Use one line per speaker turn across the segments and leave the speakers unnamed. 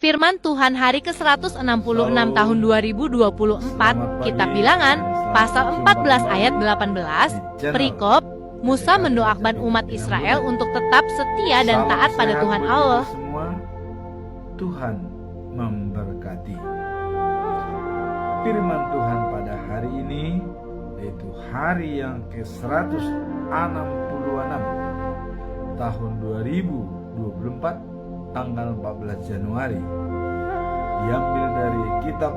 Firman Tuhan hari ke-166 tahun 2024, Kitab Bilangan, pasal 14 ayat 18, perikop, Musa mendoakan umat Israel untuk tetap setia dan taat pada Tuhan Allah.
Semua, Tuhan memberkati. Firman Tuhan pada hari ini, yaitu hari yang ke-166 tahun 2024, tanggal 14 Januari, diambil dari kitab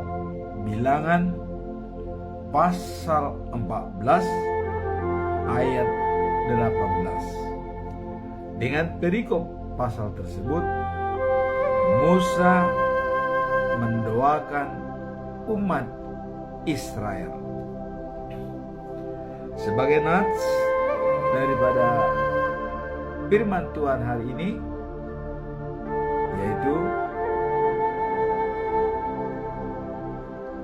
Bilangan pasal 14 ayat 18. Dengan perikop pasal tersebut, Musa mendoakan umat Israel. Sebagai nats daripada firman Tuhan hari ini, yaitu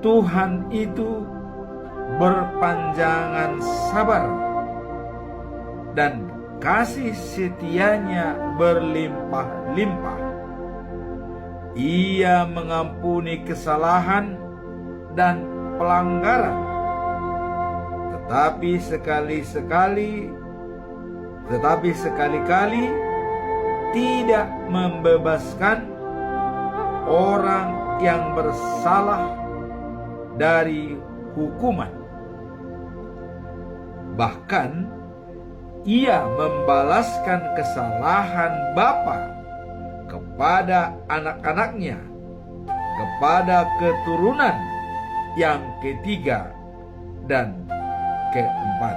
Tuhan itu berpanjangan sabar dan kasih setianya berlimpah-limpah. Ia mengampuni kesalahan dan pelanggaran, tetapi sekali-kali tidak membebaskan orang yang bersalah dari hukuman. Bahkan ia membalaskan kesalahan bapa kepada anak-anaknya, kepada keturunan yang ketiga dan keempat.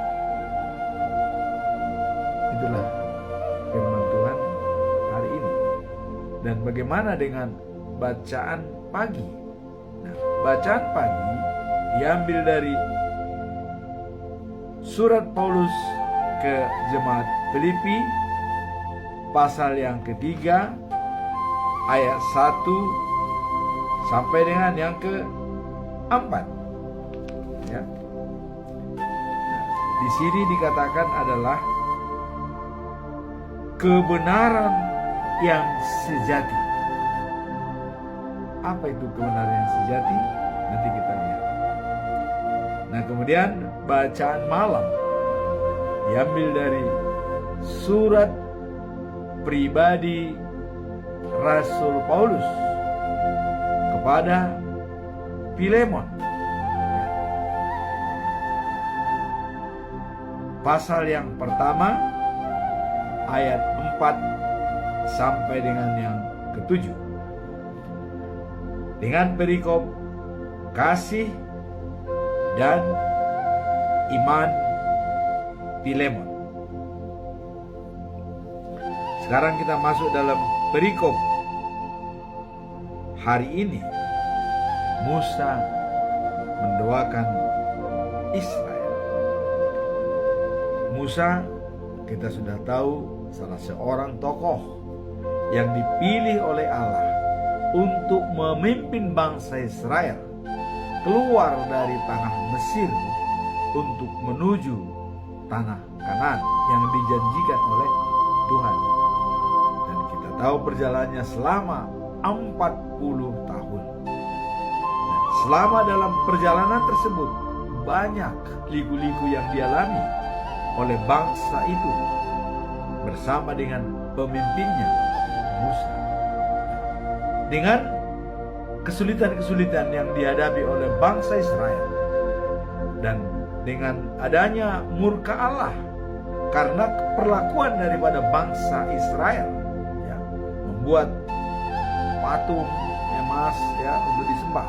Itulah firman Tuhan hari ini. Dan bagaimana dengan bacaan pagi? Nah, bacaan pagi diambil dari surat Paulus ke jemaat Filipi, pasal yang ketiga, ayat 1 sampai dengan yang ke-4. Ya. Di sini dikatakan adalah kebenaran yang sejati. Apa itu kebenaran yang sejati? Nanti kita lihat. Nah, kemudian bacaan malam diambil dari surat pribadi Rasul Paulus kepada Filemon, pasal yang pertama ayat 4 sampai dengan yang ke-7, dengan perikop kasih dan iman Filemon. Sekarang kita masuk dalam perikop hari ini. Musa mendoakan Israel. Musa, kita sudah tahu, salah seorang tokoh yang dipilih oleh Allah untuk memimpin bangsa Israel keluar dari tanah Mesir untuk menuju tanah Kanaan yang dijanjikan oleh Tuhan. Dan kita tahu perjalanannya selama 40 tahun. Dan selama dalam perjalanan tersebut, banyak liku-liku yang dialami oleh bangsa itu bersama dengan pemimpinnya Musa. Dengan kesulitan-kesulitan yang dihadapi oleh bangsa Israel, dan dengan adanya murka Allah karena perlakuan daripada bangsa Israel, ya, membuat patung emas, ya, untuk disembah.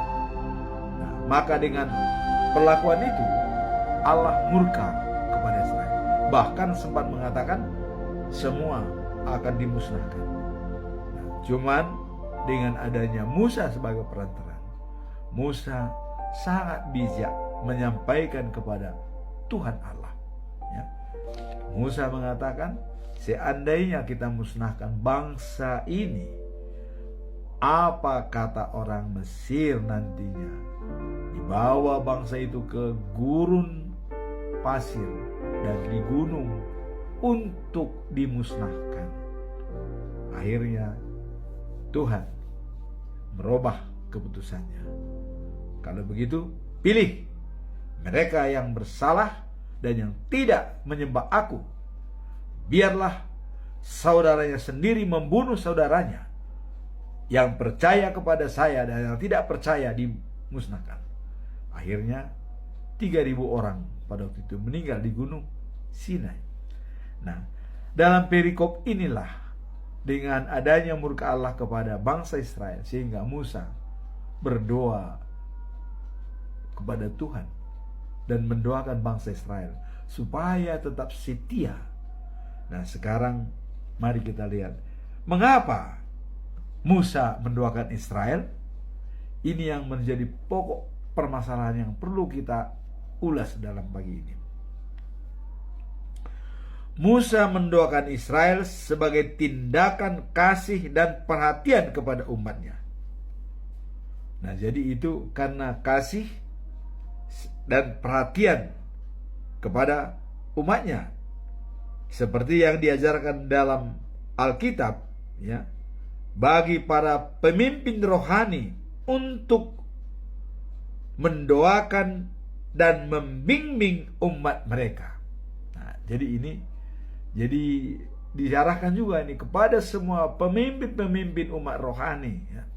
Nah, maka dengan perlakuan itu Allah murka kepada Israel, bahkan sempat mengatakan semua akan dimusnahkan. Nah, cuman dengan adanya Musa sebagai perantara, Musa sangat bijak menyampaikan kepada Tuhan Allah. Ya. Musa mengatakan, seandainya kita musnahkan bangsa ini, apa kata orang Mesir nantinya? Dibawa bangsa itu ke gurun pasir dan di gunung untuk dimusnahkan. Akhirnya Tuhan merubah keputusannya. Kalau begitu, pilih mereka yang bersalah dan yang tidak menyembah aku. Biarlah saudaranya sendiri membunuh saudaranya. Yang percaya kepada saya dan yang tidak percaya dimusnahkan. Akhirnya 3.000 orang pada waktu itu meninggal di gunung Sinai. Nah, dalam perikop inilah, dengan adanya murka Allah kepada bangsa Israel, sehingga Musa berdoa kepada Tuhan dan mendoakan bangsa Israel supaya tetap setia. Nah, sekarang mari kita lihat mengapa Musa mendoakan Israel. Ini yang menjadi pokok permasalahan yang perlu kita ulas dalam pagi ini. Musa mendoakan Israel sebagai tindakan kasih dan perhatian kepada umatnya. Nah, jadi itu karena kasih dan perhatian kepada umatnya, seperti yang diajarkan dalam Alkitab, ya, bagi para pemimpin rohani untuk mendoakan dan membimbing umat mereka. Nah, jadi diarahkan juga ini kepada semua pemimpin-pemimpin umat rohani, ya.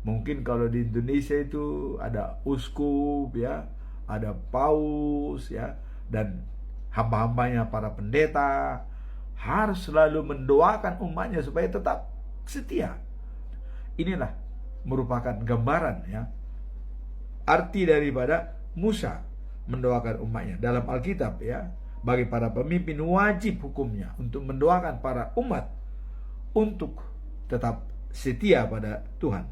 Mungkin kalau di Indonesia itu ada uskup, ya, ada paus, ya, dan hamba-hambanya para pendeta harus selalu mendoakan umatnya supaya tetap setia. Inilah merupakan gambaran, ya, arti daripada Musa mendoakan umatnya dalam Alkitab, ya. Bagi para pemimpin wajib hukumnya untuk mendoakan para umat untuk tetap setia pada Tuhan.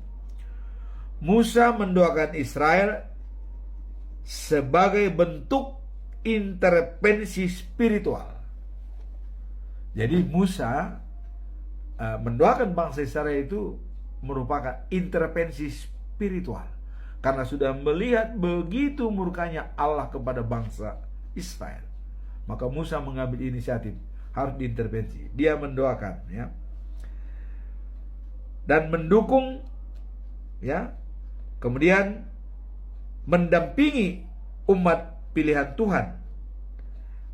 Musa mendoakan Israel sebagai bentuk intervensi spiritual. Jadi Musa mendoakan bangsa Israel itu merupakan intervensi spiritual, karena sudah melihat begitu murkanya Allah kepada bangsa Israel. Maka Musa mengambil inisiatif, harus diintervensi. Dia mendoakan, ya, dan mendukung, ya, kemudian mendampingi umat pilihan Tuhan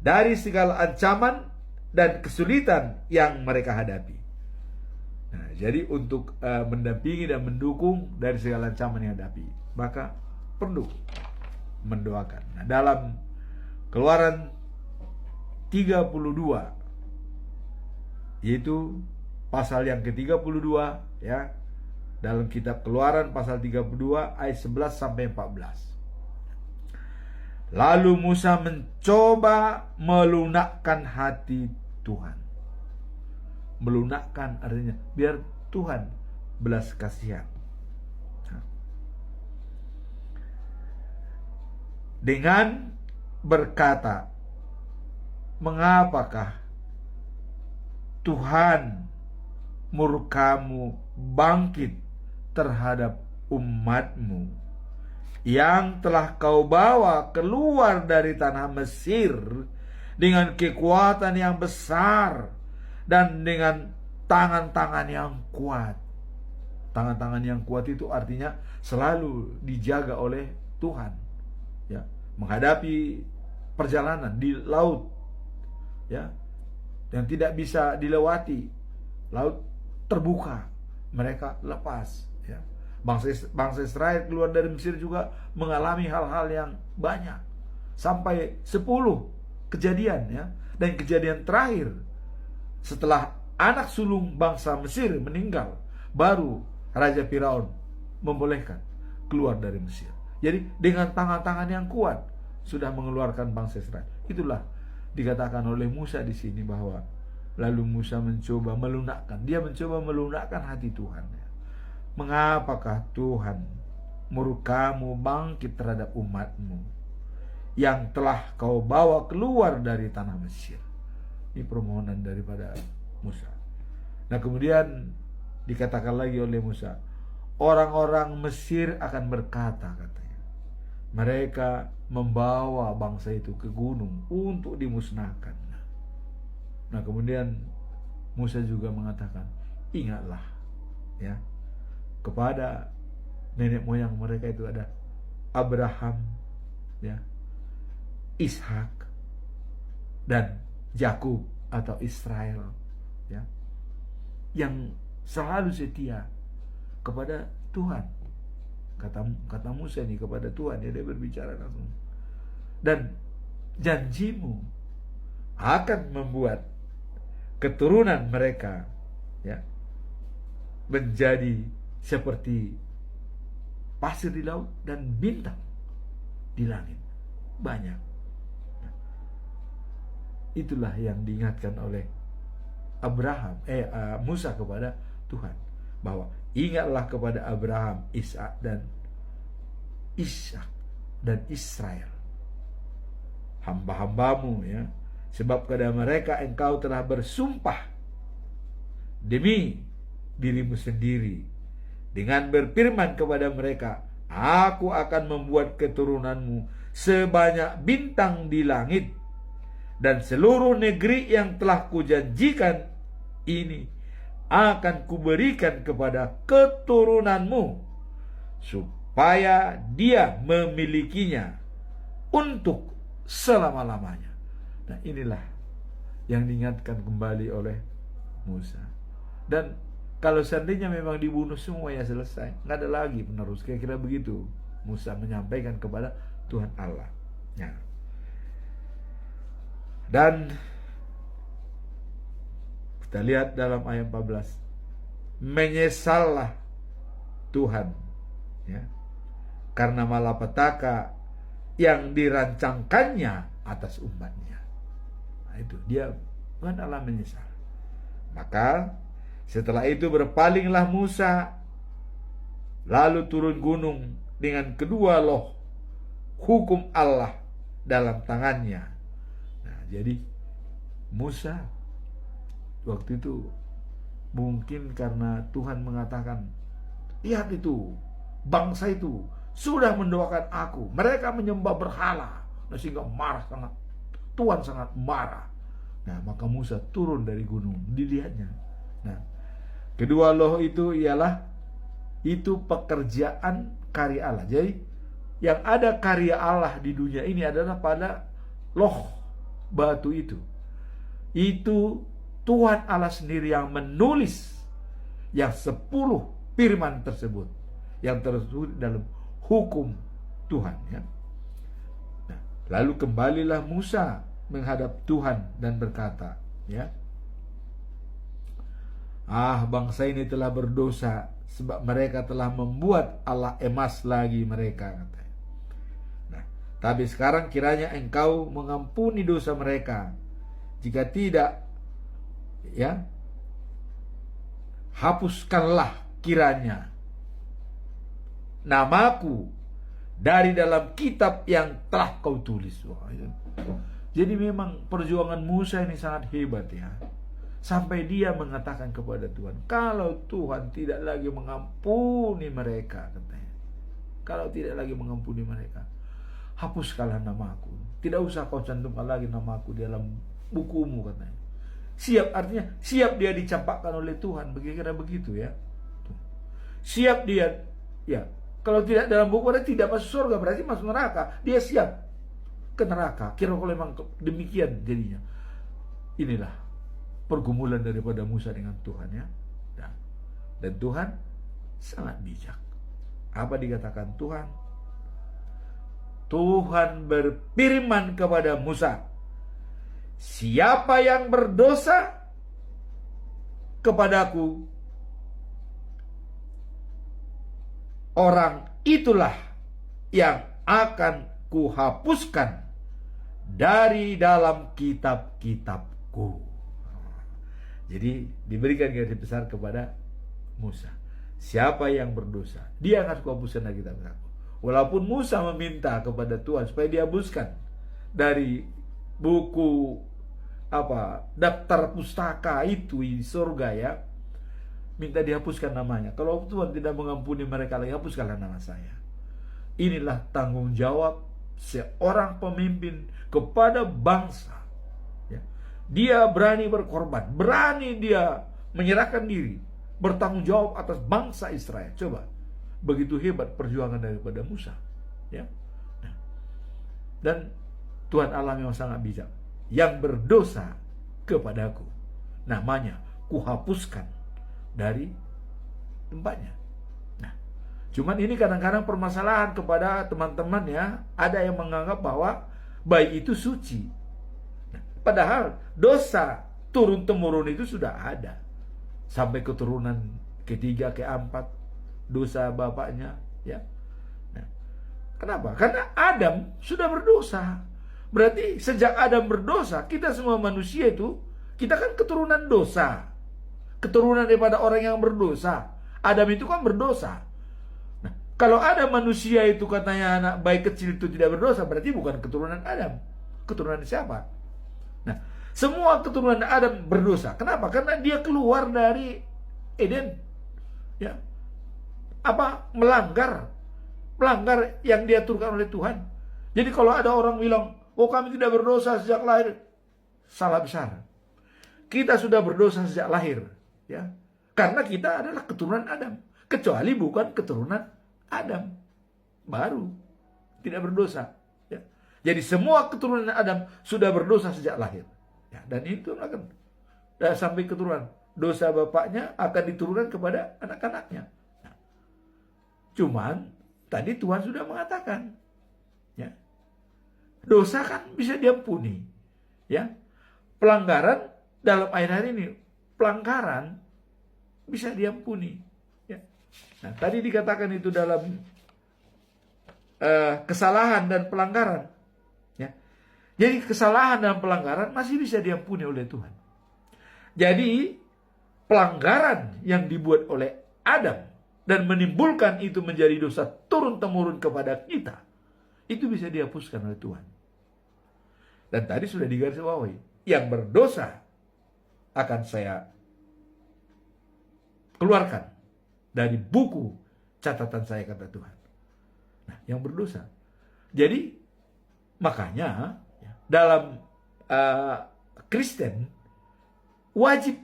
dari segala ancaman dan kesulitan yang mereka hadapi. Nah, jadi untuk mendampingi dan mendukung dari segala ancaman yang hadapi, maka perlu mendoakan. Nah, dalam Keluaran 32, yaitu pasal yang ke-32, ya, dalam kitab Keluaran pasal 32 ayat 11 sampai 14. Lalu Musa mencoba melunakkan hati Tuhan. Melunakkan artinya biar Tuhan belas kasihan. Dengan berkata, mengapakah Tuhan murkamu bangkit terhadap umatmu yang telah kau bawa keluar dari tanah Mesir dengan kekuatan yang besar dan dengan tangan-tangan yang kuat. Tangan-tangan yang kuat itu artinya selalu dijaga oleh Tuhan, ya, menghadapi perjalanan di laut, ya, yang tidak bisa dilewati, laut terbuka, mereka lepas, ya. Bangsa Israel keluar dari Mesir juga mengalami hal-hal yang banyak, sampai 10 kejadian, ya. Dan kejadian terakhir setelah anak sulung bangsa Mesir meninggal, baru Raja Firaun membolehkan keluar dari Mesir. Jadi dengan tangan-tangan yang kuat sudah mengeluarkan bangsa Israel. Itulah dikatakan oleh Musa di sini bahwa lalu Musa mencoba melunakkan. Dia mencoba melunakkan hati Tuhan. Mengapakah Tuhan murkamu bangkit terhadap umatmu yang telah kau bawa keluar dari tanah Mesir? Ini permohonan daripada Musa. Nah, kemudian dikatakan lagi oleh Musa, orang-orang Mesir akan berkata, katanya, mereka membawa bangsa itu ke gunung untuk dimusnahkan. Nah, kemudian Musa juga mengatakan, ingatlah, ya, kepada nenek moyang mereka itu ada Abraham, ya, Ishak, dan Yakub atau Israel, ya, yang selalu setia kepada Tuhan. Kata Musa ini kepada Tuhan, ya, dia berbicara langsung. Dan janjimu akan membuat keturunan mereka, ya, menjadi seperti pasir di laut dan bintang di langit, banyak. Itulah yang diingatkan oleh Musa kepada Tuhan, bahwa ingatlah kepada Abraham, Ishak dan Israel, hamba-hambamu, ya, sebab kepada mereka engkau telah bersumpah demi dirimu sendiri dengan berfirman kepada mereka, aku akan membuat keturunanmu sebanyak bintang di langit, dan seluruh negeri yang telah kujanjikan ini akan kuberikan kepada keturunanmu, supaya dia memilikinya untuk selama-lamanya. Nah, inilah yang diingatkan kembali oleh Musa. Dan kalau seandainya memang dibunuh semua, ya selesai, nggak ada lagi penerus. Kira-kira begitu Musa menyampaikan kepada Tuhan Allah, ya. Dan kita lihat dalam ayat 14, menyesallah Tuhan, ya, karena malapetaka yang dirancangkannya atas umatnya. Nah, itu dia, Tuhan Allah menyesal. Maka setelah itu berpalinglah Musa, lalu turun gunung dengan kedua loh hukum Allah dalam tangannya. Nah, jadi Musa waktu itu mungkin karena Tuhan mengatakan, lihat itu, bangsa itu sudah mendoakan aku, mereka menyembah berhala, sehingga marah sangat, Tuhan sangat marah. Nah, maka Musa turun dari gunung, dilihatnya. Nah, kedua loh itu ialah itu pekerjaan karya Allah. Jadi yang ada karya Allah di dunia ini adalah pada loh batu itu. Itu Tuhan Allah sendiri yang menulis yang 10 firman tersebut, yang tertulis dalam hukum Tuhan, ya. Nah, lalu kembalilah Musa menghadap Tuhan dan berkata, ya, bangsa ini telah berdosa sebab mereka telah membuat Allah emas lagi mereka, katanya. Nah, tapi sekarang kiranya engkau mengampuni dosa mereka. Jika tidak, ya, hapuskanlah kiranya namaku dari dalam kitab yang telah kau tulis. Wah, ya. Jadi memang perjuangan Musa ini sangat hebat, ya. Sampai dia mengatakan kepada Tuhan, kalau Tuhan tidak lagi mengampuni mereka, katanya, kalau tidak lagi mengampuni mereka, hapuskanlah namaku. Tidak usah kau cantumkan lagi namaku di dalam bukumu, katanya. Siap, artinya siap dia dicampakkan oleh Tuhan, kira-kira begitu, ya. Siap dia, ya. Kalau tidak dalam buku, dia tidak masuk surga, berarti masuk neraka. Dia siap ke neraka. Kira kalau memang demikian jadinya. Inilah pergumulan daripada Musa dengan Tuhan, ya. Dan Tuhan sangat bijak. Apa dikatakan Tuhan? Tuhan berfirman kepada Musa, siapa yang berdosa kepadaku, orang itulah yang akan kuhapuskan dari dalam kitab-kitabku. Jadi diberikan garis besar kepada Musa, siapa yang berdosa, dia akan kuhapuskan dari kitab-kitabku. Walaupun Musa meminta kepada Tuhan supaya dihapuskan dari buku daftar pustaka itu di surga, ya, minta dihapuskan namanya. Kalau Tuhan tidak mengampuni mereka lagi, hapuskanlah nama saya. Inilah tanggung jawab seorang pemimpin kepada bangsa, ya. Dia berani berkorban, berani dia menyerahkan diri, bertanggung jawab atas bangsa Israel. Coba, begitu hebat perjuangan daripada Musa, ya. Nah, dan Tuhan Allah memang sangat bijak. Yang berdosa kepadaku, namanya kuhapuskan dari tempatnya. Nah, cuman ini kadang-kadang permasalahan kepada teman-teman, ya. Ada yang menganggap bahwa bayi itu suci. Nah, padahal dosa turun-temurun itu sudah ada. Sampai keturunan ketiga, keempat, dosa bapaknya, ya. Nah, kenapa? Karena Adam sudah berdosa. Berarti sejak Adam berdosa, kita semua manusia itu, kita kan keturunan dosa. Keturunan daripada orang yang berdosa. Adam itu kan berdosa. Nah, kalau ada manusia itu katanya anak bayi kecil itu tidak berdosa, berarti bukan keturunan Adam. Keturunan siapa? Nah, semua keturunan Adam berdosa. Kenapa? Karena dia keluar dari Eden. Ya. Melanggar yang diaturkan oleh Tuhan. Jadi kalau ada orang bilang, oh kami tidak berdosa sejak lahir, salah besar. Kita sudah berdosa sejak lahir, ya. Karena kita adalah keturunan Adam. Kecuali bukan keturunan Adam, baru tidak berdosa, ya. Jadi semua keturunan Adam sudah berdosa sejak lahir, ya. Dan itu akan sampai keturunan. Dosa bapaknya akan diturunkan kepada anak-anaknya. Nah, cuman tadi Tuhan sudah mengatakan, ya, dosa kan bisa diampuni, ya. Pelanggaran dalam ayat hari ini, pelanggaran bisa diampuni, ya. Nah, tadi dikatakan itu dalam kesalahan dan pelanggaran, ya. Jadi kesalahan dan pelanggaran masih bisa diampuni oleh Tuhan. Jadi pelanggaran yang dibuat oleh Adam dan menimbulkan itu menjadi dosa turun-temurun kepada kita, itu bisa dihapuskan oleh Tuhan. Dan tadi sudah digarisbawahi, yang berdosa akan saya keluarkan dari buku catatan saya, kata Tuhan. Nah, yang berdosa. Jadi makanya dalam Kristen wajib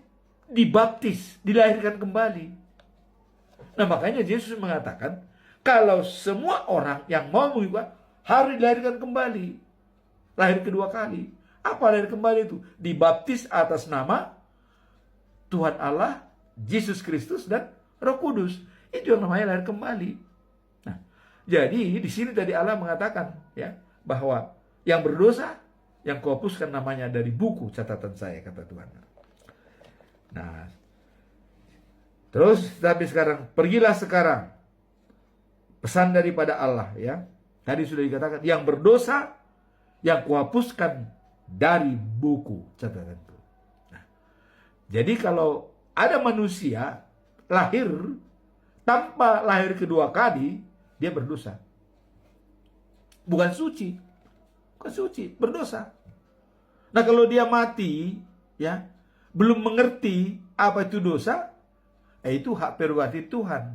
dibaptis, dilahirkan kembali. Nah, makanya Yesus mengatakan kalau semua orang yang mau mengikut harus dilahirkan kembali. Lahir kedua kali. Apa lahir kembali itu? Dibaptis atas nama Tuhan Allah, Yesus Kristus, dan Roh Kudus. Itu yang namanya lahir kembali. Nah, jadi di sini tadi Allah mengatakan, ya, bahwa yang berdosa, yang kuhapuskan namanya dari buku catatan saya, kata Tuhan. Nah, terus tapi sekarang, pergilah sekarang. Pesan daripada Allah, ya. Tadi sudah dikatakan, yang berdosa, yang kuhapuskan dari buku catatan itu. Nah, jadi kalau ada manusia lahir tanpa lahir kedua kali, dia berdosa. Bukan suci. Bukan suci, berdosa. Nah, kalau dia mati, ya, belum mengerti apa itu dosa, itu hak prerogatif Tuhan.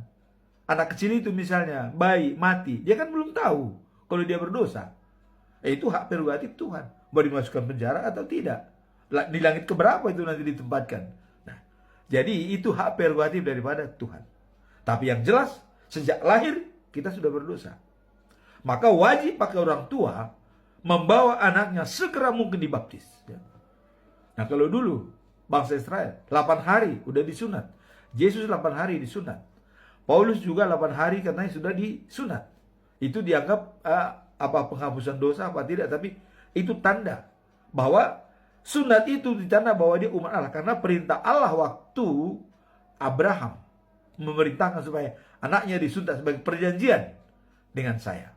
Anak kecil itu misalnya, bayi, mati, dia kan belum tahu kalau dia berdosa. Itu hak prerogatif Tuhan. Mau dimasukkan penjara atau tidak. Di langit keberapa itu nanti ditempatkan. Nah, jadi itu hak prerogatif daripada Tuhan. Tapi yang jelas, sejak lahir kita sudah berdosa. Maka wajib pakai orang tua membawa anaknya segera mungkin dibaptis. Nah, kalau dulu bangsa Israel 8 hari udah disunat. Yesus 8 hari disunat. Paulus juga 8 hari karena sudah disunat. Itu dianggap penghapusan dosa apa tidak, tapi itu tanda bahwa sunat itu ditanda bahwa dia umat Allah, karena perintah Allah waktu Abraham memerintahkan supaya anaknya disunat sebagai perjanjian dengan saya.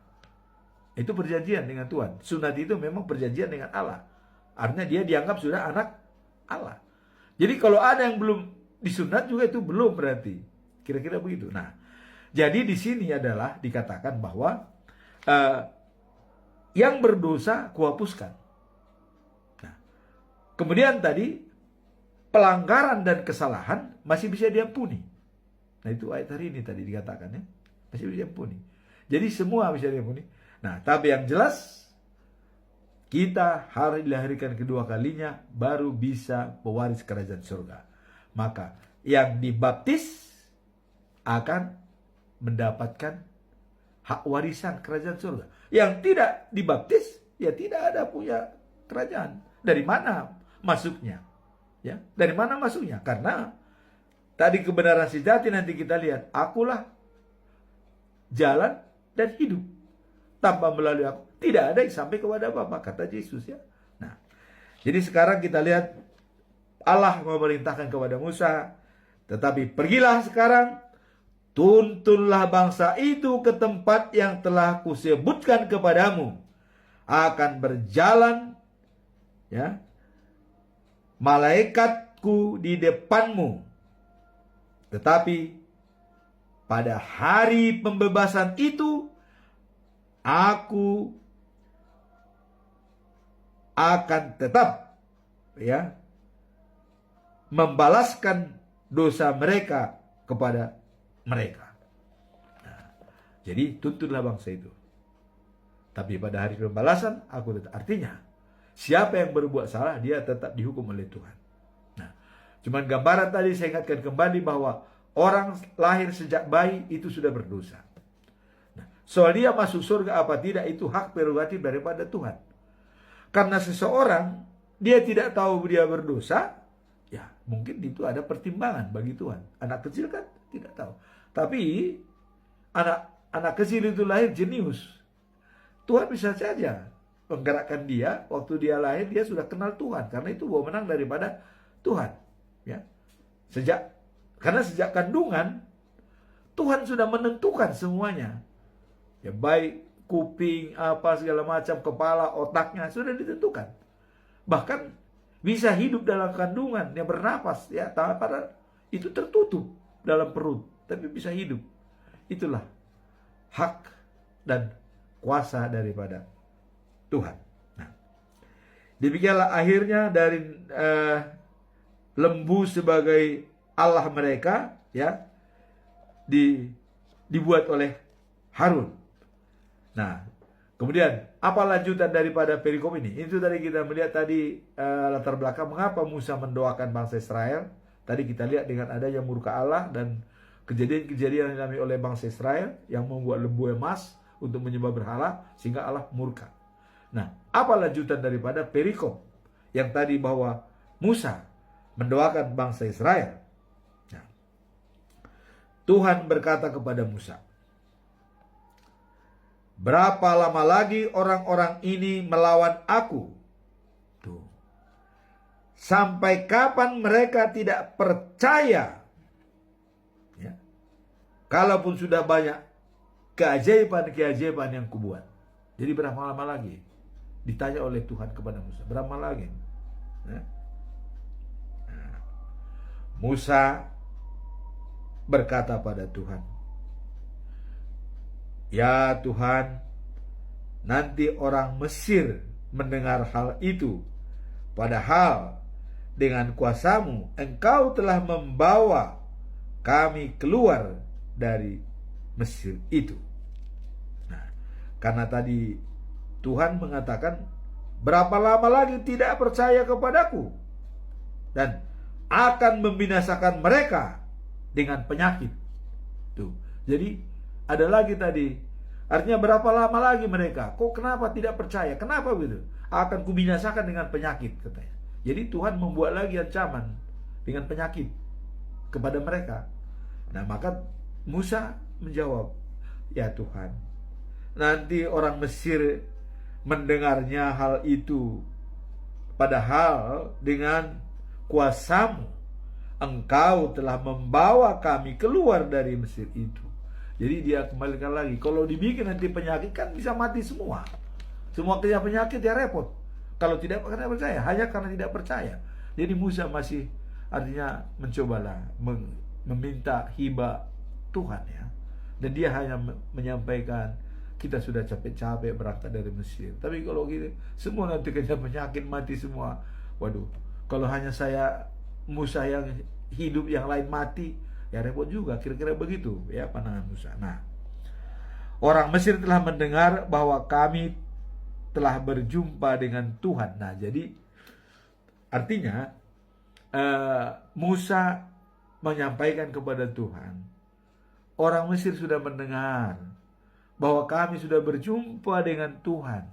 Itu perjanjian dengan Tuhan. Sunat itu memang perjanjian dengan Allah. Artinya dia dianggap sudah anak Allah. Jadi kalau ada yang belum disunat juga itu belum berarti. Kira-kira begitu. Nah, jadi di sini adalah dikatakan bahwa yang berdosa kuhapuskan. Nah, kemudian tadi pelanggaran dan kesalahan masih bisa diampuni. Nah, itu ayat hari ini tadi dikatakan, ya. Masih bisa diampuni. Jadi semua bisa diampuni. Nah, tapi yang jelas kita harus dilahirkan kedua kalinya baru bisa pewaris kerajaan surga. Maka yang dibaptis akan mendapatkan hak warisan kerajaan surga. Yang tidak dibaptis, ya tidak ada punya kerajaan. Dari mana masuknya? Ya, dari mana masuknya? Karena tadi kebenaran sejati nanti kita lihat, akulah jalan dan hidup. Tanpa melalui aku, tidak ada yang sampai kepada Bapa, kata Yesus ya. Nah, jadi sekarang kita lihat Allah memerintahkan kepada Musa, tetapi pergilah sekarang, tuntunlah bangsa itu ke tempat yang telah kusebutkan kepadamu. Akan berjalan ya malaikatku di depanmu. Tetapi pada hari pembebasan itu, aku akan tetap ya membalaskan dosa mereka kepada mereka. Nah, jadi tuntunlah bangsa itu. Tapi pada hari pembalasan aku tetap. Artinya, siapa yang berbuat salah, dia tetap dihukum oleh Tuhan. Nah, cuman gambaran tadi saya ingatkan kembali bahwa orang lahir sejak bayi itu sudah berdosa. Nah, soal dia masuk surga apa tidak, itu hak prerogatif daripada Tuhan. Karena seseorang, dia tidak tahu dia berdosa, ya mungkin itu ada pertimbangan bagi Tuhan. Anak kecil kan tidak tahu. Tapi, anak kecil itu lahir jenius. Tuhan bisa saja menggerakkan dia, waktu dia lahir dia sudah kenal Tuhan, karena itu bawa menang daripada Tuhan. Ya, karena sejak kandungan Tuhan sudah menentukan semuanya. Ya, baik kuping, apa segala macam, kepala, otaknya sudah ditentukan. Bahkan bisa hidup dalam kandungan, yang bernapas, ya, padahal itu tertutup dalam perut, tapi bisa hidup. Itulah hak dan kuasa daripada Tuhan. Nah, demikianlah akhirnya dari lembu sebagai Allah mereka, ya, dibuat oleh Harun. Nah, kemudian apa lanjutan daripada perikop ini? Itu tadi kita melihat tadi latar belakang mengapa Musa mendoakan bangsa Israel. Tadi kita lihat dengan adanya murka Allah dan kejadian-kejadian yang dialami oleh bangsa Israel yang membuat lembu emas untuk menyembah berhala sehingga Allah murka. Nah, apa lanjutan daripada perikop yang tadi bahwa Musa mendoakan bangsa Israel? Nah, Tuhan berkata kepada Musa, berapa lama lagi orang-orang ini melawan aku? Tuh. Sampai kapan mereka tidak percaya? Ya. Kalaupun sudah banyak keajaiban-keajaiban yang kubuat. Jadi berapa lama lagi? Ditanya oleh Tuhan kepada Musa. Berapa lagi? Ya. Nah, Musa berkata pada Tuhan, ya Tuhan, nanti orang Mesir mendengar hal itu. Padahal dengan kuasa-Mu, Engkau telah membawa kami keluar dari Mesir itu. Nah, karena tadi Tuhan mengatakan, berapa lama lagi tidak percaya kepadaku? Dan akan membinasakan mereka dengan penyakit. Tuh. Jadi ada lagi tadi, artinya berapa lama lagi mereka? Kok kenapa tidak percaya? Kenapa begitu? Akan kubinasakan dengan penyakit, katanya. Jadi Tuhan membuat lagi ancaman dengan penyakit kepada mereka. Nah, maka Musa menjawab, ya Tuhan, nanti orang Mesir mendengarnya hal itu, padahal dengan kuasa-Mu Engkau telah membawa kami keluar dari Mesir itu. Jadi dia kembalikan lagi, kalau dibikin nanti penyakit kan bisa mati semua. Semua kena penyakit ya repot. Kalau tidak karena percaya, hanya karena tidak percaya. Jadi Musa masih artinya mencobalah meminta hibah Tuhan ya. Dan dia hanya menyampaikan, kita sudah capek-capek berangkat dari Mesir. Tapi kalau gitu, semua nanti kena penyakit mati semua. Waduh, kalau hanya saya Musa yang hidup, yang lain mati, ya repot juga. Kira-kira begitu ya pandangan Musa. Nah, orang Mesir telah mendengar bahwa kami telah berjumpa dengan Tuhan. Nah, jadi artinya Musa menyampaikan kepada Tuhan orang Mesir sudah mendengar bahwa kami sudah berjumpa dengan Tuhan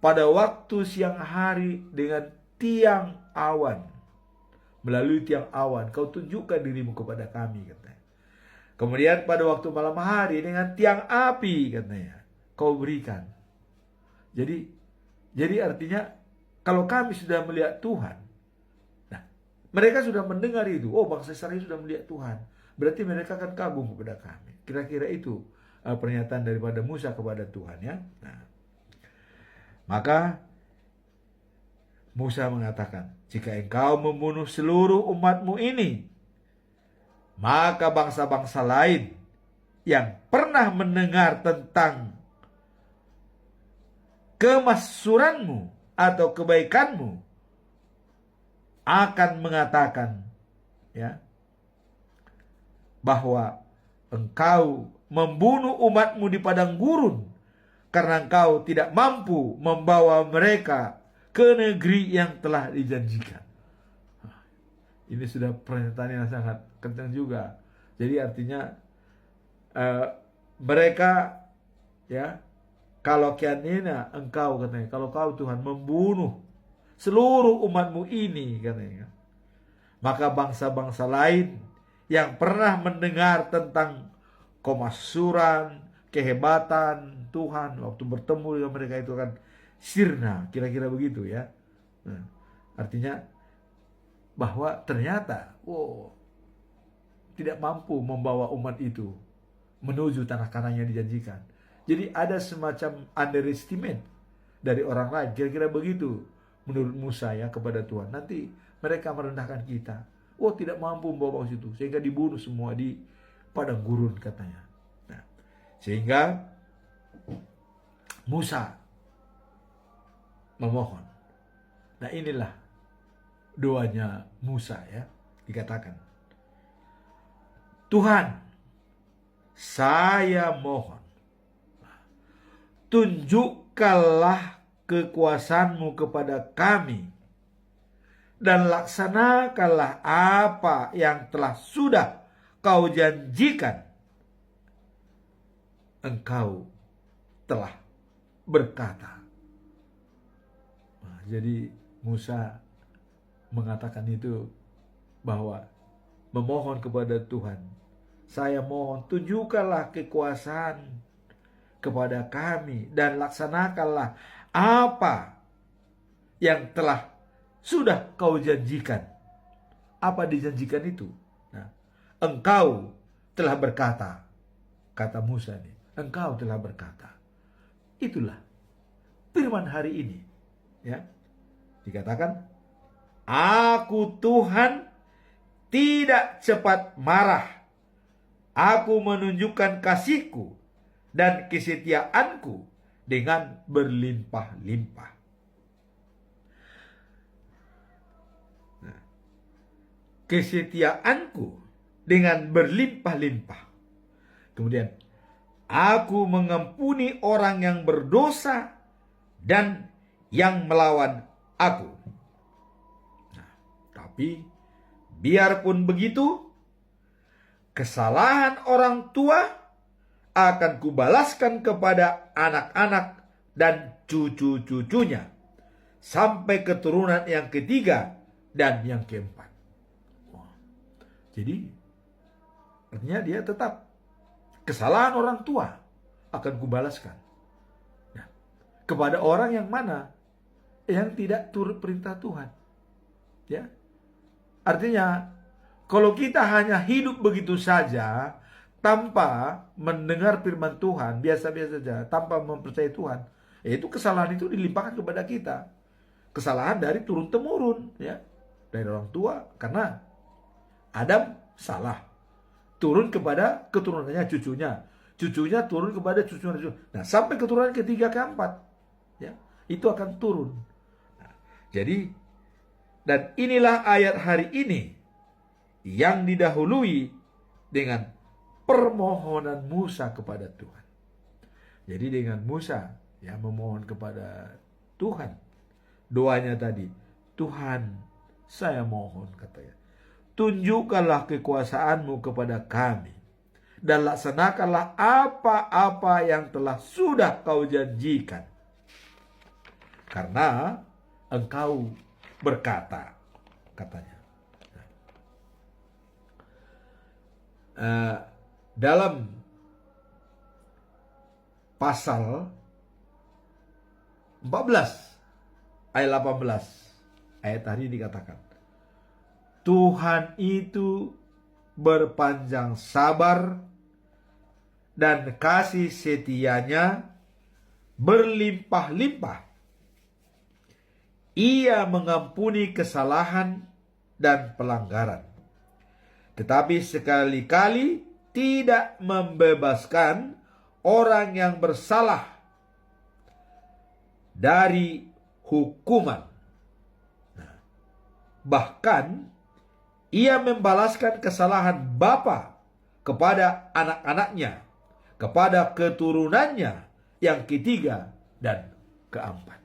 pada waktu siang hari dengan tiang awan. Melalui tiang awan kau tunjukkan dirimu kepada kami, katanya. Kemudian pada waktu malam hari dengan tiang api, katanya, kau berikan. Jadi artinya kalau kami sudah melihat Tuhan, nah mereka sudah mendengar itu. Oh, bangsa Israel sudah melihat Tuhan, berarti mereka akan kagum kepada kami. Kira-kira itu pernyataan daripada Musa kepada Tuhan, ya. Nah, maka Musa mengatakan, jika engkau membunuh seluruh umatmu ini, maka bangsa-bangsa lain yang pernah mendengar tentang kemaksuranmu atau kebaikanmu akan mengatakan, ya, bahwa engkau membunuh umatmu di padang gurun karena engkau tidak mampu membawa mereka ke negeri yang telah dijanjikan. Ini sudah pernyataan yang sangat kencang juga. Jadi artinya mereka, ya, kalau kianina engkau, katanya, kalau kau Tuhan membunuh seluruh umatmu ini, katanya, maka bangsa-bangsa lain yang pernah mendengar tentang kemaksuran, kehebatan Tuhan waktu bertemu dengan mereka itu kan sirna, kira-kira begitu, ya. Nah, artinya bahwa ternyata tidak mampu membawa umat itu menuju tanah Kanaan yang dijanjikan. Jadi ada semacam underestimate dari orang lain, kira-kira begitu menurut Musa, ya, kepada Tuhan. Nanti mereka merendahkan kita. Tidak mampu membawa ke situ, sehingga dibunuh semua di padang gurun, katanya. Nah, sehingga Musa memohon. Nah, inilah doanya Musa, ya. Dikatakan, Tuhan, saya mohon, tunjukkanlah kekuasaan-Mu kepada kami dan laksanakanlah apa yang telah sudah Kau janjikan. Engkau telah berkata. Nah, jadi Musa mengatakan itu, bahwa memohon kepada Tuhan, saya mohon tunjukkanlah kekuasaan kepada kami dan laksanakanlah apa yang telah sudah Kau janjikan. Apa dijanjikan itu? Nah, Engkau telah berkata, kata Musa ini, Engkau telah berkata. Itulah firman hari ini, ya. Dikatakan, Aku Tuhan tidak cepat marah. Aku menunjukkan kasih-Ku dan kesetiaan-Ku dengan berlimpah-limpah. Nah, kesetiaan-Ku dengan berlimpah-limpah. Kemudian, Aku mengampuni orang yang berdosa dan yang melawan Aku. Nah, tapi biarpun begitu, kesalahan orang tua akan kubalaskan kepada anak-anak dan cucu-cucunya sampai keturunan yang ketiga dan yang keempat. Jadi artinya dia tetap, kesalahan orang tua akan kubalaskan. Nah, kepada orang yang mana? Yang tidak turut perintah Tuhan. Ya. Artinya, kalau kita hanya hidup begitu saja, tanpa mendengar firman Tuhan, biasa-biasa saja, tanpa mempercayai Tuhan, itu kesalahan itu dilimpahkan kepada kita. Kesalahan dari turun-temurun, ya, dari orang tua, karena Adam salah, turun kepada keturunannya, cucunya turun kepada cucunya. Nah, sampai keturunan ketiga keempat, ya, itu akan turun. Nah, jadi, dan inilah ayat hari ini yang didahului dengan permohonan Musa kepada Tuhan. Jadi dengan Musa, ya, memohon kepada Tuhan, doanya tadi, Tuhan, saya mohon, katanya, tunjukkanlah kekuasaan-Mu kepada kami dan laksanakanlah apa-apa yang telah sudah kau janjikan. Karena engkau berkata, katanya. Dalam pasal 14 ayat 18 ayat tadi dikatakan, Tuhan itu berpanjang sabar dan kasih setianya berlimpah-limpah. Ia mengampuni kesalahan dan pelanggaran, tetapi sekali-kali tidak membebaskan orang yang bersalah dari hukuman. Bahkan ia membalaskan kesalahan bapa kepada anak-anaknya, kepada keturunannya yang ketiga dan keempat.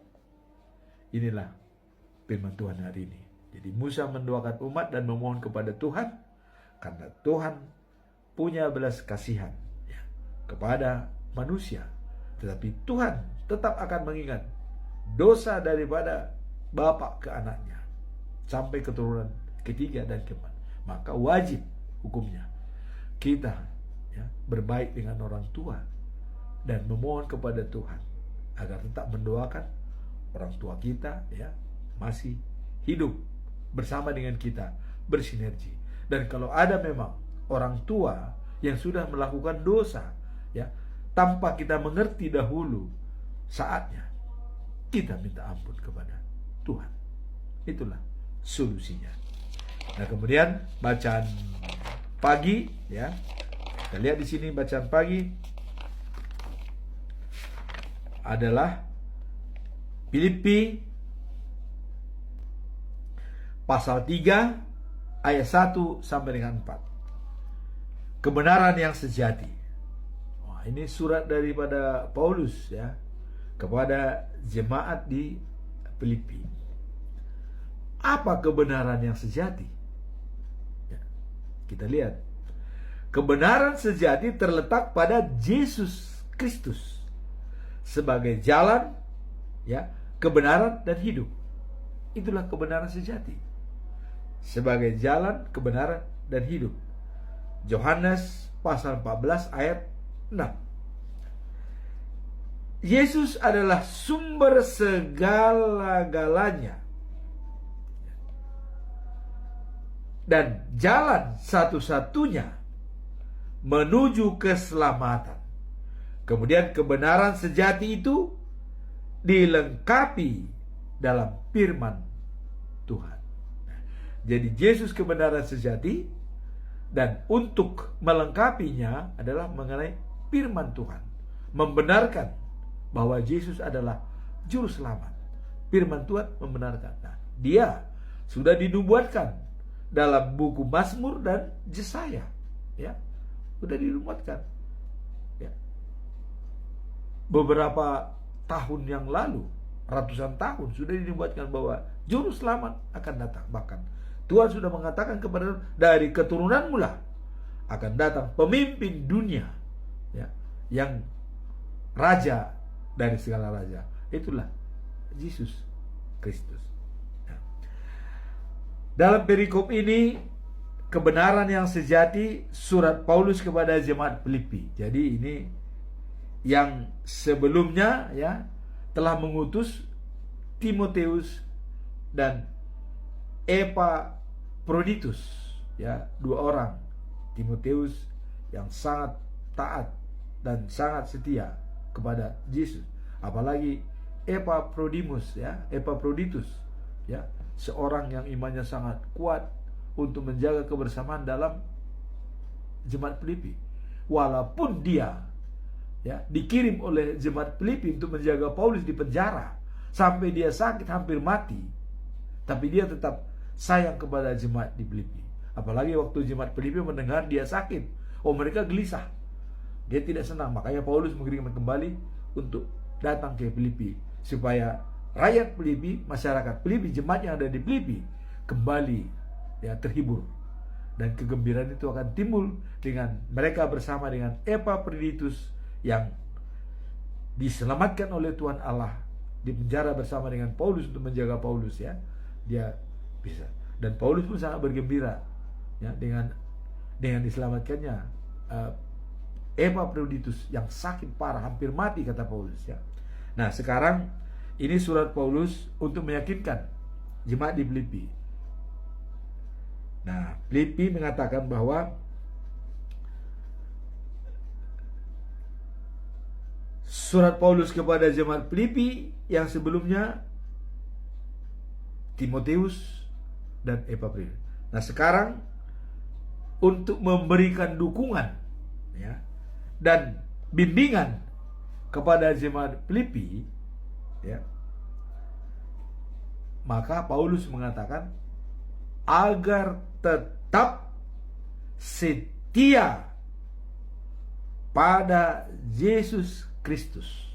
Inilah firman Tuhan hari ini. Jadi Musa mendoakan umat dan memohon kepada Tuhan, karena Tuhan punya belas kasihan kepada manusia. Tetapi Tuhan tetap akan mengingat dosa daripada bapa ke anaknya sampai keturunan ketiga dan keempat. Maka wajib hukumnya kita berbaik dengan orang tua dan memohon kepada Tuhan agar tetap mendoakan orang tua kita masih hidup bersama dengan kita, bersinergi. Dan kalau ada memang orang tua yang sudah melakukan dosa tanpa kita mengerti dahulu, saatnya kita minta ampun kepada Tuhan. Itulah solusinya. Nah, kemudian bacaan pagi kita lihat di sini bacaan pagi adalah Filipi pasal 3 ayat 1 sampai dengan 4. Kebenaran yang sejati. Wah, ini surat daripada Paulus kepada jemaat di Filipi. Apa kebenaran yang sejati? Kita lihat. Kebenaran sejati terletak pada Yesus Kristus sebagai jalan, kebenaran dan hidup. Itulah kebenaran sejati. Sebagai jalan, kebenaran dan hidup. Yohanes pasal 14 ayat 6. Yesus adalah sumber segala-galanya dan jalan satu-satunya menuju keselamatan. Kemudian kebenaran sejati itu dilengkapi dalam firman Tuhan. Jadi Yesus kebenaran sejati, dan untuk melengkapinya adalah mengenai firman Tuhan, membenarkan bahwa Yesus adalah juru selamat. Firman Tuhan membenarkan. Nah, dia sudah dinubuatkan dalam buku Mazmur dan Yesaya, sudah dinubuatkan. Beberapa tahun yang lalu, ratusan tahun sudah dinubuatkan bahwa juru selamat akan datang. Bahkan Tuhan sudah mengatakan kepada dari keturunanmu lah akan datang pemimpin dunia, yang raja dari segala raja. Itulah Yesus Kristus. Dalam perikop ini, kebenaran yang sejati, surat Paulus kepada jemaat Filipi. Jadi ini yang sebelumnya telah mengutus Timoteus dan Epaphroditus, dua orang. Timoteus yang sangat taat dan sangat setia kepada Yesus, apalagi Epaphroditus, seorang yang imannya sangat kuat untuk menjaga kebersamaan dalam jemaat Filipi. Walaupun dia dikirim oleh jemaat Filipi untuk menjaga Paulus di penjara sampai dia sakit hampir mati, tapi dia tetap sayang kepada jemaat di Filipi. Apalagi waktu jemaat Filipi mendengar dia sakit, mereka gelisah, dia tidak senang. Makanya Paulus mengirimkan kembali untuk datang ke Filipi supaya rakyat Filipi, masyarakat Filipi, jemaat yang ada di Filipi kembali terhibur Dan kegembiraan itu akan timbul dengan mereka bersama dengan Epaphroditus yang diselamatkan oleh Tuhan Allah, di penjara bersama dengan Paulus untuk menjaga Paulus, ya. Dia bisa. Dan Paulus pun sangat bergembira, ya, dengan diselamatkannya Epaphroditus yang sakit parah, hampir mati kata Paulus, ya. Nah, sekarang ini surat Paulus untuk meyakinkan jemaat di Filipi. Nah, Filipi mengatakan bahwa surat Paulus kepada jemaat Filipi yang sebelumnya Timotius dan Epaphroditus. Nah, sekarang untuk memberikan dukungan, ya, dan bimbingan kepada jemaat Filipi, ya, maka Paulus mengatakan agar tetap setia pada Yesus Kristus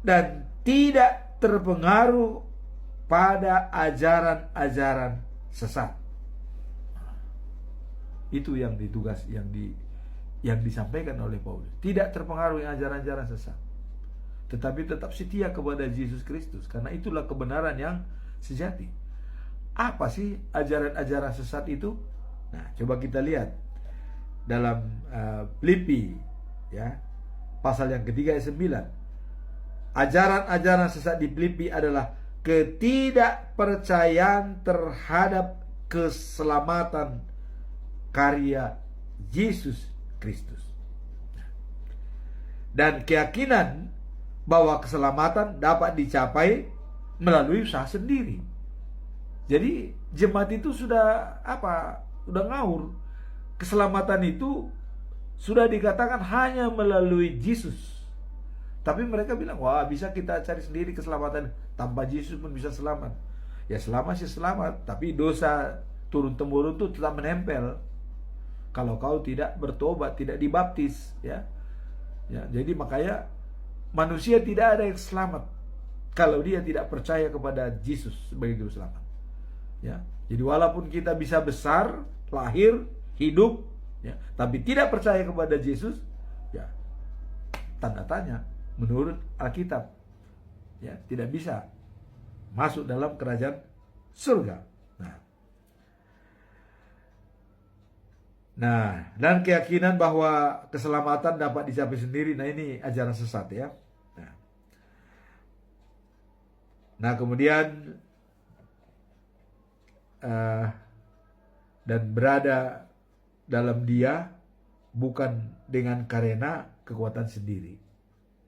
dan tidak terpengaruh pada ajaran-ajaran sesat. Itu yang ditugas yang disampaikan oleh Paulus. Tidak terpengaruh ajaran-ajaran sesat, tetapi tetap setia kepada Yesus Kristus, karena itulah kebenaran yang sejati. Apa sih ajaran-ajaran sesat itu? Nah, coba kita lihat dalam Filipi, ya, pasal yang ketiga ayat 9. Ajaran-ajaran sesat di Filipi adalah ketidakpercayaan terhadap keselamatan karya Yesus Kristus dan keyakinan bahwa keselamatan dapat dicapai melalui usaha sendiri. Jadi jemaat itu sudah ngawur. Keselamatan itu sudah dikatakan hanya melalui Yesus. Tapi mereka bilang, wah, bisa kita cari sendiri keselamatan, tanpa Yesus pun bisa selamat. Ya, selamat sih selamat, tapi dosa turun-temurun itu tetap menempel kalau kau tidak bertobat, tidak dibaptis, ya. Ya, jadi makanya manusia tidak ada yang selamat kalau dia tidak percaya kepada Yesus sebagai juru selamat. Ya, jadi walaupun kita bisa besar, lahir, hidup, ya, tapi tidak percaya kepada Yesus, ya, tanda tanya menurut Alkitab, ya, tidak bisa masuk dalam kerajaan surga. Nah, dan keyakinan bahwa keselamatan dapat dicapai sendiri. Nah, ini ajaran sesat, ya. Nah, kemudian dan berada dalam Dia bukan dengan karena kekuatan sendiri.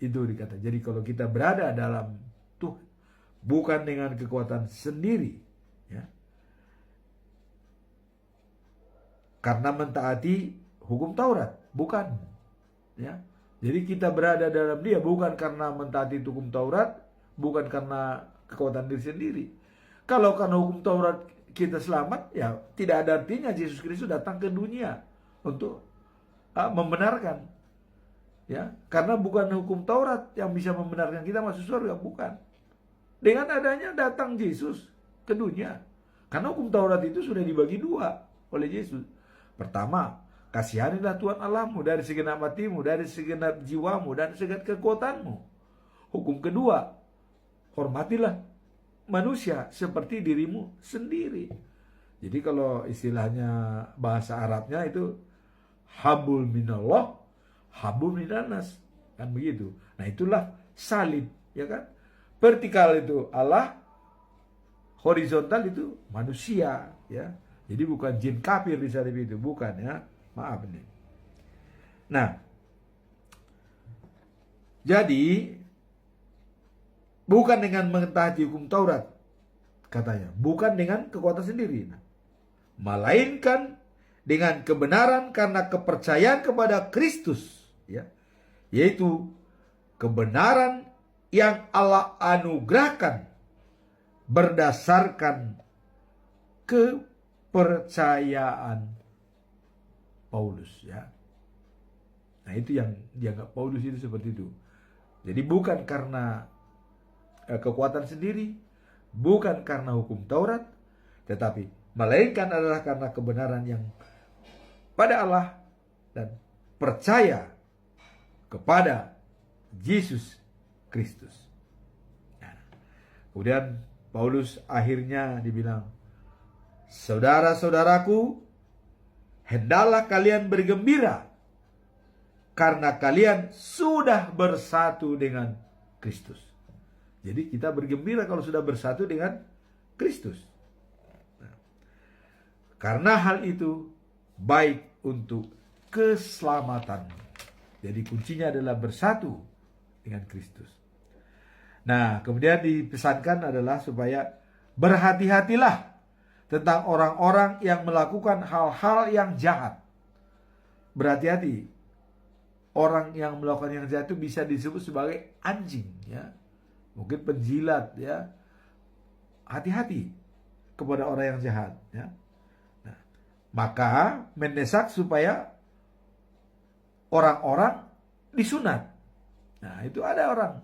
Itu dikata. Jadi kalau kita berada dalam Tuhan bukan dengan kekuatan sendiri, ya, karena mentaati hukum Taurat, bukan, ya. Jadi kita berada dalam Dia bukan karena mentaati hukum Taurat, bukan karena kekuatan diri sendiri. Kalau karena hukum Taurat kita selamat, ya tidak ada artinya Yesus Kristus datang ke dunia untuk membenarkan, ya, karena bukan hukum Taurat yang bisa membenarkan kita masuk surga, bukan. Dengan adanya datang Yesus ke dunia, karena hukum Taurat itu sudah dibagi dua oleh Yesus. Pertama, kasihanilah Tuhan Allahmu dari segenap hatimu, dari segenap jiwamu, dan segenap kekuatanmu. Hukum kedua, hormatilah manusia seperti dirimu sendiri. Jadi kalau istilahnya bahasa Arabnya itu habul minallah, habul minanas, kan begitu. Nah, itulah salib, ya kan? Vertikal itu Allah, horizontal itu manusia, ya. Jadi bukan jin kafir di salib itu, bukan, ya. Maaf nih. Nah, jadi bukan dengan mentaati hukum Taurat, katanya, bukan dengan kekuatan sendiri, melainkan dengan kebenaran karena kepercayaan kepada Kristus, ya, yaitu kebenaran yang Allah anugerahkan berdasarkan kepercayaan Paulus, ya. Nah, itu yang dianggap Paulus itu seperti itu. Jadi bukan karena kekuatan sendiri, bukan karena hukum Taurat, tetapi melainkan adalah karena kebenaran yang pada Allah dan percaya kepada Yesus Kristus. Nah, kemudian Paulus akhirnya dibilang, saudara-saudaraku, hendaklah kalian bergembira karena kalian sudah bersatu dengan Kristus. Jadi kita bergembira kalau sudah bersatu dengan Kristus. Nah, karena hal itu baik untuk keselamatan. Jadi kuncinya adalah bersatu dengan Kristus. Nah, kemudian dipesankan adalah supaya berhati-hatilah tentang orang-orang yang melakukan hal-hal yang jahat. Berhati-hati. Orang yang melakukan yang jahat itu bisa disebut sebagai anjing, ya. Mungkin penjilat, ya. Hati-hati kepada orang yang jahat, ya. Nah, maka mendesak supaya orang-orang disunat. Nah, itu ada orang,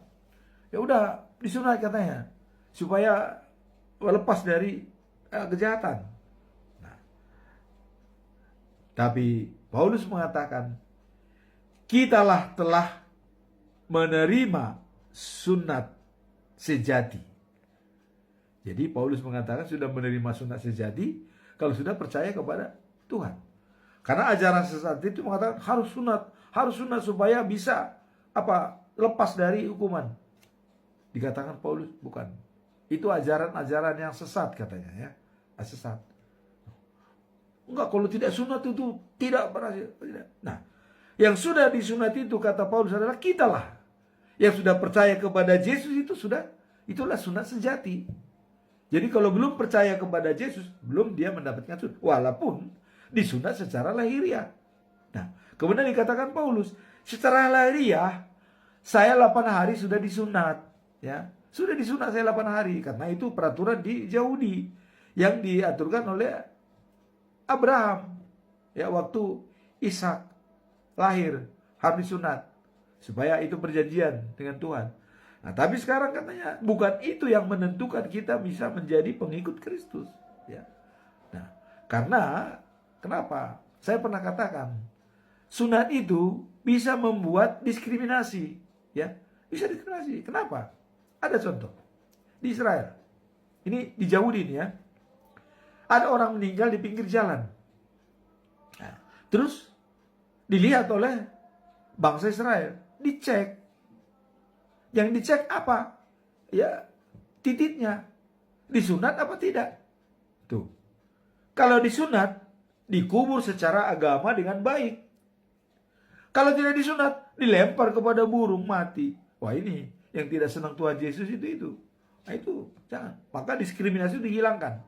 ya udah disunat katanya supaya lepas dari kejahatan. Nah, tapi Paulus mengatakan, kitalah telah menerima sunat sejati. Jadi Paulus mengatakan sudah menerima sunat sejati kalau sudah percaya kepada Tuhan. Karena ajaran sesat itu mengatakan harus sunat supaya bisa lepas dari hukuman. Dikatakan Paulus bukan. Itu ajaran-ajaran yang sesat katanya, ya. Sesat. Enggak, kalau tidak sunat itu tidak berhasil. Nah, yang sudah disunat itu kata Paulus adalah kitalah. Yang sudah percaya kepada Yesus itulah sunat sejati. Jadi kalau belum percaya kepada Yesus, belum dia mendapatkan sunat. Walaupun disunat secara lahiriah. Nah, kemudian dikatakan Paulus, secara lahiriah saya 8 hari sudah disunat, ya. Sudah disunat saya 8 hari karena itu peraturan di Yahudi yang diaturkan oleh Abraham. Ya, waktu Ishak lahir harus disunat supaya itu perjanjian dengan Tuhan. Nah, tapi sekarang katanya bukan itu yang menentukan kita bisa menjadi pengikut Kristus, ya. Nah, karena kenapa? Saya pernah katakan, sunat itu bisa membuat diskriminasi, ya. Bisa diskriminasi. Kenapa? Ada contoh di Israel. Ini di Yahudi ini, ya. Ada orang meninggal di pinggir jalan. Nah, terus dilihat oleh bangsa Israel, dicek. Yang dicek apa? Ya, titiknya. Disunat apa tidak? Tuh. Kalau disunat, dikubur secara agama dengan baik. Kalau tidak disunat, dilempar kepada burung mati. Wah, ini yang tidak senang Tuhan Yesus itu. Nah, itu jangan. Maka diskriminasi dihilangkan.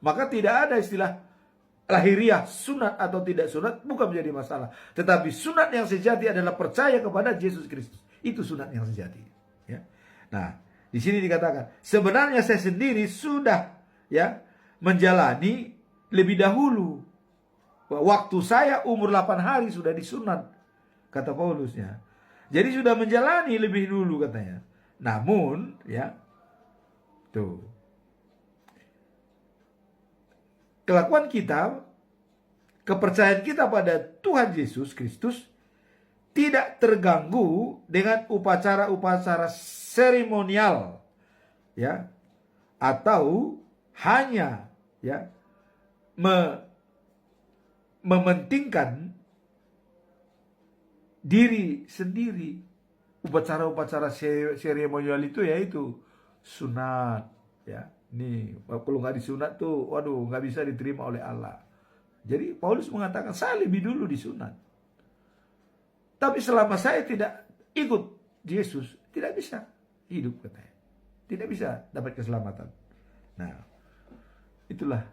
Maka tidak ada istilah lahiriah, sunat atau tidak sunat, bukan menjadi masalah. Tetapi sunat yang sejati adalah percaya kepada Yesus Kristus. Itu sunat yang sejati. Ya. Nah, di sini dikatakan, sebenarnya saya sendiri sudah, ya, menjalani lebih dahulu. Waktu saya umur 8 hari sudah disunat, kata Paulusnya. Jadi sudah menjalani lebih dulu katanya. Namun, ya, tuh, kelakuan kita, kepercayaan kita pada Tuhan Yesus Kristus tidak terganggu dengan upacara-upacara seremonial, ya, atau hanya, ya, mementingkan diri sendiri. Upacara-upacara seremonial itu yaitu sunat, ya. Nih, kalau nggak disunat tuh, waduh, nggak bisa diterima oleh Allah. Jadi Paulus mengatakan, saya lebih dulu disunat. Tapi selama saya tidak ikut Yesus, tidak bisa hidup katanya. Tidak bisa dapat keselamatan. Nah, itulah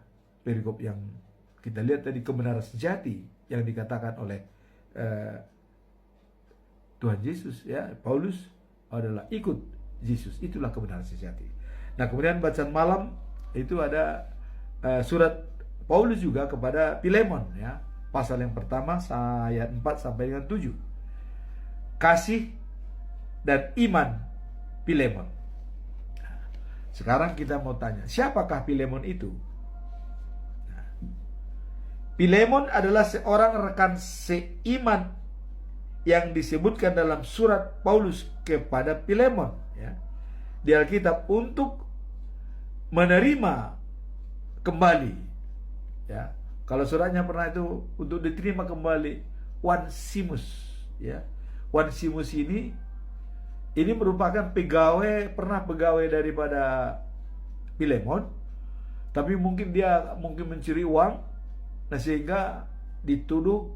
perikop yang kita lihat tadi, kebenaran sejati yang dikatakan oleh Tuhan Yesus, ya. Paulus adalah ikut Yesus, itulah kebenaran sejati. Nah, kemudian bacaan malam itu ada surat Paulus juga kepada Filemon, ya. Pasal yang pertama ayat 4 sampai dengan 7. Kasih dan iman Filemon. Nah, sekarang kita mau tanya, siapakah Filemon itu? Nah, Filemon adalah seorang rekan seiman yang disebutkan dalam surat Paulus kepada Filemon, ya, di Alkitab untuk menerima kembali, ya. Kalau suratnya pernah itu untuk diterima kembali Onesimus, ya. Onesimus ini merupakan pernah pegawai daripada Filemon, tapi mungkin dia mencuri uang. Nah, sehingga dituduh,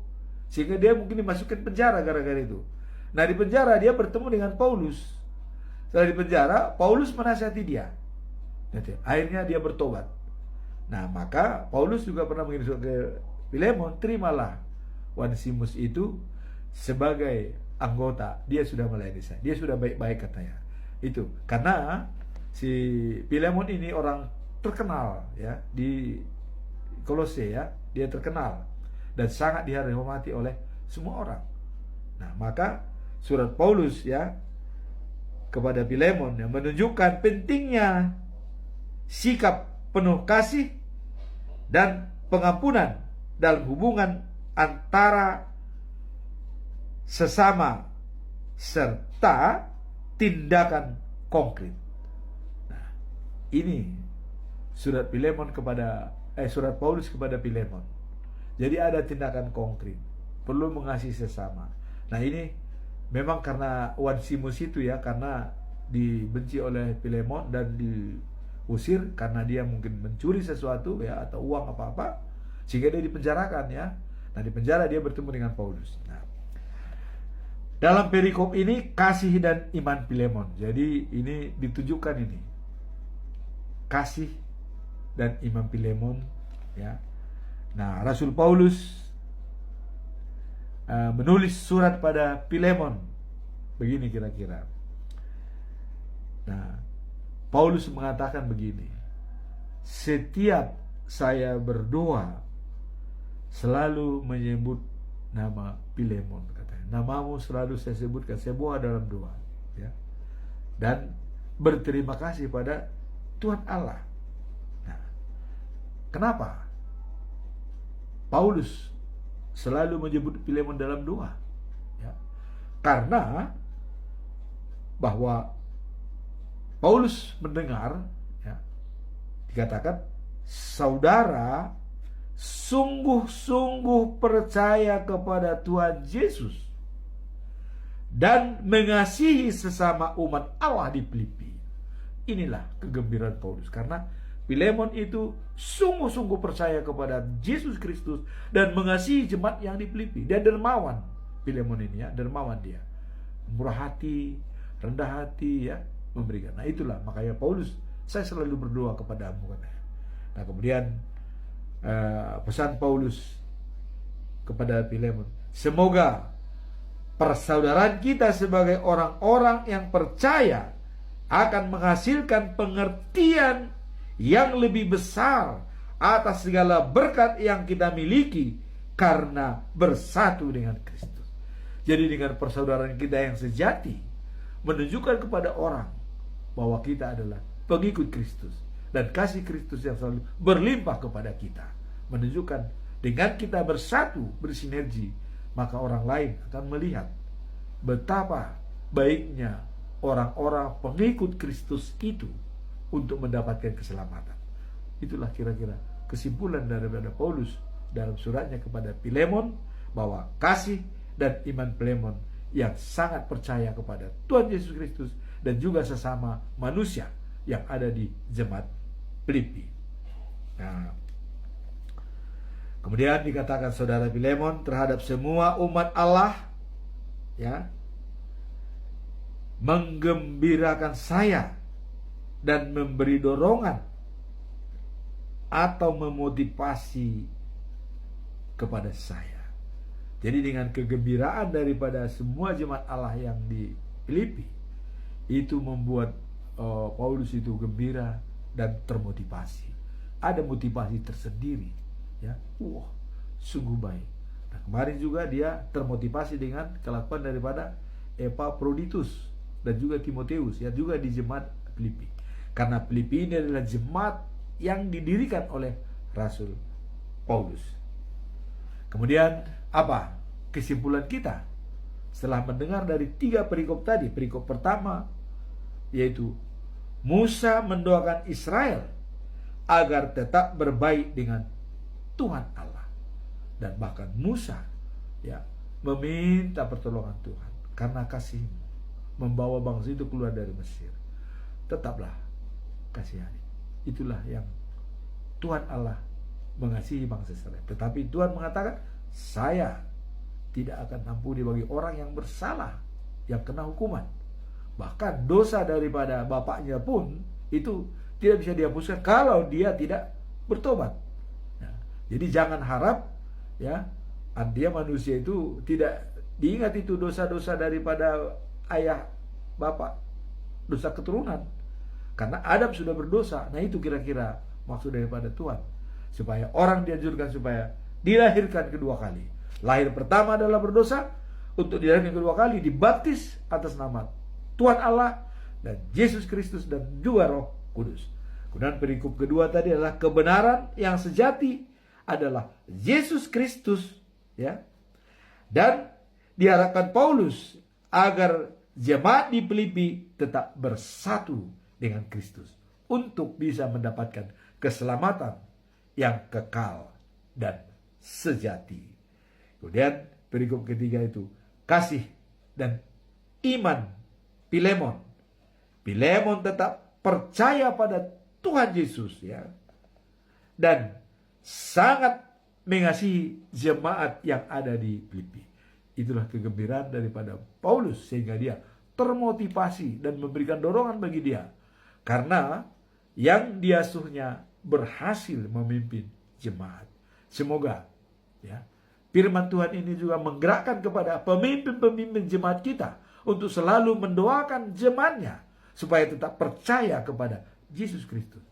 sehingga dia mungkin dimasukkan penjara gara-gara itu. Nah, di penjara dia bertemu dengan Paulus. Setelah di penjara, Paulus menasihati dia. Akhirnya dia bertobat. Nah, maka Paulus juga pernah mengirim surat ke Filemon, terimalah Onesimus itu sebagai anggota. Dia sudah melayani saya. Dia sudah baik-baik katanya. Itu karena si Filemon ini orang terkenal, ya, di Kolose, ya. Dia terkenal dan sangat dihormati oleh semua orang. Nah, maka surat Paulus, ya, kepada Filemon yang menunjukkan pentingnya sikap penuh kasih dan pengampunan dalam hubungan antara sesama serta tindakan konkret. Nah, ini surat Paulus kepada Filemon. Jadi ada tindakan konkret, perlu mengasihi sesama. Nah, ini memang karena Onesimus itu, ya, karena dibenci oleh Filemon dan diusir karena dia mungkin mencuri sesuatu, ya, atau uang apa-apa, sehingga dia dipenjarakan, ya. Nah, di penjara dia bertemu dengan Paulus. Nah, dalam perikop ini kasih dan iman Filemon. Jadi ini ditunjukkan ini kasih dan iman Filemon, ya. Nah, Rasul Paulus menulis surat pada Filemon begini kira-kira. Nah, Paulus mengatakan begini, setiap saya berdoa selalu menyebut nama Filemon, katanya. Namamu selalu saya sebutkan, saya bawa dalam doa, ya. Dan berterima kasih pada Tuhan Allah. Nah, kenapa Paulus selalu menyebut Filemon dalam doa? Ya, karena bahwa Paulus mendengar, ya, dikatakan saudara sungguh-sungguh percaya kepada Tuhan Yesus dan mengasihi sesama umat Allah di Filipi. Inilah kegembiraan Paulus, karena Filemon itu sungguh-sungguh percaya kepada Yesus Kristus dan mengasihi jemaat yang di Filipi. Dia dermawan, Filemon ini, ya, dermawan dia, murah hati, rendah hati, ya, memberikan. Nah, itulah makanya Paulus, saya selalu berdoa kepadamu, katanya. Nah, kemudian pesan Paulus kepada Filemon, semoga persaudaraan kita sebagai orang-orang yang percaya akan menghasilkan pengertian yang lebih besar atas segala berkat yang kita miliki karena bersatu dengan Kristus. Jadi dengan persaudaraan kita yang sejati menunjukkan kepada orang bahwa kita adalah pengikut Kristus dan kasih Kristus yang selalu berlimpah kepada kita. Menunjukkan dengan kita bersatu, bersinergi, maka orang lain akan melihat betapa baiknya orang-orang pengikut Kristus itu untuk mendapatkan keselamatan. Itulah kira-kira kesimpulan daripada Paulus dalam suratnya kepada Filemon, bahwa kasih dan iman Filemon yang sangat percaya kepada Tuhan Yesus Kristus dan juga sesama manusia yang ada di jemaat Filipi. Nah, kemudian dikatakan saudara Filemon terhadap semua umat Allah, ya, menggembirakan saya dan memberi dorongan atau memotivasi kepada saya. Jadi dengan kegembiraan daripada semua jemaat Allah yang di Filipi, itu membuat Paulus itu gembira dan termotivasi. Ada motivasi tersendiri, ya. Sungguh baik. Nah, kemarin juga dia termotivasi dengan kelakuan daripada Epaphroditus dan juga Timoteus, ya, juga di jemaat Filipi. Karena Filipi ini adalah jemaat yang didirikan oleh Rasul Paulus. Kemudian apa kesimpulan kita setelah mendengar dari 3 perikop tadi? Perikop pertama yaitu Musa mendoakan Israel agar tetap berbaik dengan Tuhan Allah, dan bahkan Musa meminta pertolongan Tuhan karena kasih-Mu membawa bangsa itu keluar dari Mesir. Tetaplah kasihani. Itulah yang Tuhan Allah mengasihi bangsa Israel. Tetapi Tuhan mengatakan, saya tidak akan ampuni bagi orang yang bersalah, yang kena hukuman. Bahkan dosa daripada bapaknya pun itu tidak bisa dihapuskan kalau dia tidak bertobat. Nah, jadi jangan harap dia manusia itu tidak diingat itu dosa-dosa daripada ayah bapak, dosa keturunan. Karena Adam sudah berdosa. Nah, itu kira-kira maksud daripada Tuhan, supaya orang dianjurkan supaya dilahirkan kedua kali. Lahir pertama adalah berdosa, untuk dilahirkan kedua kali dibaptis atas nama Tuhan Allah dan Yesus Kristus dan juga Roh Kudus. Kemudian perikop kedua tadi adalah kebenaran yang sejati adalah Yesus Kristus, dan diharapkan Paulus agar jemaat di Filipi tetap bersatu dengan Kristus untuk bisa mendapatkan keselamatan yang kekal dan sejati. Kemudian perikop ketiga itu kasih dan iman Filemon. Filemon tetap percaya pada Tuhan Yesus, dan sangat mengasihi jemaat yang ada di Filipi. Itulah kegembiraan daripada Paulus, sehingga dia termotivasi dan memberikan dorongan bagi dia, karena yang diasuhnya berhasil memimpin jemaat. Semoga firman Tuhan ini juga menggerakkan kepada pemimpin-pemimpin jemaat kita untuk selalu mendoakan jemaatnya supaya tetap percaya kepada Yesus Kristus.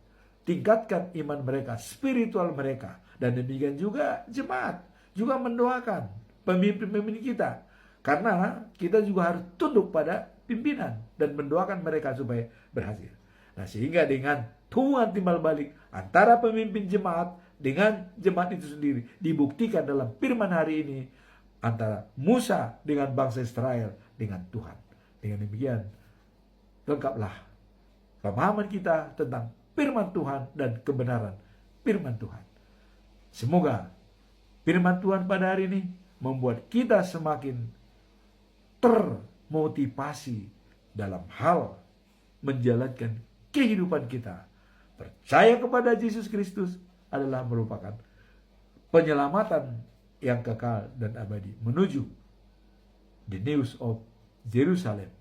Tingkatkan iman mereka, spiritual mereka, dan demikian juga jemaat juga mendoakan pemimpin-pemimpin kita, karena kita juga harus tunduk pada pimpinan dan mendoakan mereka supaya berhasil. Nah, sehingga dengan hubungan timbal balik antara pemimpin jemaat dengan jemaat itu sendiri dibuktikan dalam firman hari ini antara Musa dengan bangsa Israel dengan Tuhan. Dengan demikian lengkaplah pemahaman kita tentang firman Tuhan dan kebenaran firman Tuhan. Semoga firman Tuhan pada hari ini membuat kita semakin termotivasi dalam hal menjalankan kehidupan kita. Percaya kepada Yesus Kristus adalah merupakan penyelamatan yang kekal dan abadi menuju the news of Jerusalem,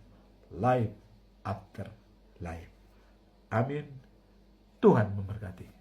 life after life. Amin. Tuhan memberkati.